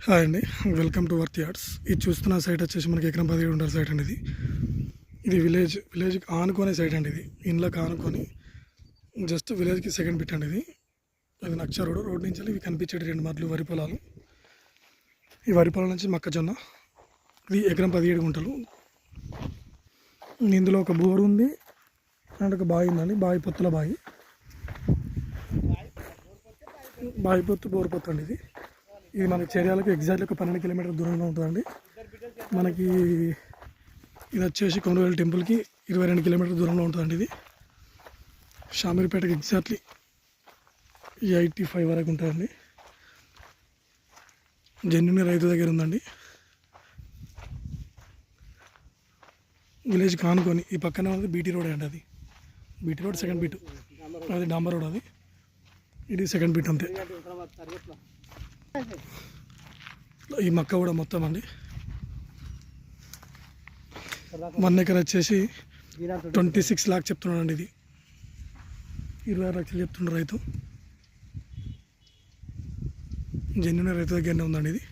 Hi అండి, welcome to worth yards. ఇది చూస్తున్న సైట్ వచ్చేసి మనకి ఎకరం 17 ఉండాలి సైట్ అండి. ఇది విలేజ్కి ఆనుకునే సైట్ అండి. ఇది ఇండ్లకు ఆనుకొని జస్ట్ విలేజ్కి సెకండ్ బిట్ అండి. అది నక్ష రోడ్ నుంచి ఇవి కనిపించేటి 2 మర్లు వరి పొలాలు. ఈ వరి పొలాల నుంచి మొక్కజొన్న. ఇది ఎకరం 17 గుంటలు. ఇందులో ఒక బోరు ఉంది అండ్ ఒక బావి ఉందండి. బావి పొత్తుల బావి పొత్తు బోరు పొత్తు అండి. ఇది మన చర్యాలకు ఎగ్జాక్ట్లీ ఒక 12 కిలోమీటర్ల దూరంలో ఉంటుందండి. మనకి ఇది వచ్చేసి కొమరవెల్లి టెంపుల్కి 22 కిలోమీటర్ల దూరంలో ఉంటుందండి. ఇది షామీర్పేటకి ఎగ్జాక్ట్లీ 85 వరకు ఉంటుందండి. జెన్యున్ రైతు దగ్గర ఉందండి. విలేజ్ కానుకొని ఈ పక్కనే ఉంది బీటీ రోడ్ అండి. అది బీటీ రోడ్ సెకండ్ బీట్, అది డాంబర్ రోడ్. అది ఇది సెకండ్ బీట్ అంతే. ఈ మక్క కూడా మొత్తం అండి 1 ఎకర్ వచ్చేసి 26 లాక్ చెప్తున్నాడు అండి. ఇది 26 లక్షలు చెప్తున్నాడు రైతు. జెన్యున్ రైతు దగ్గరనే ఉందండి ఇది.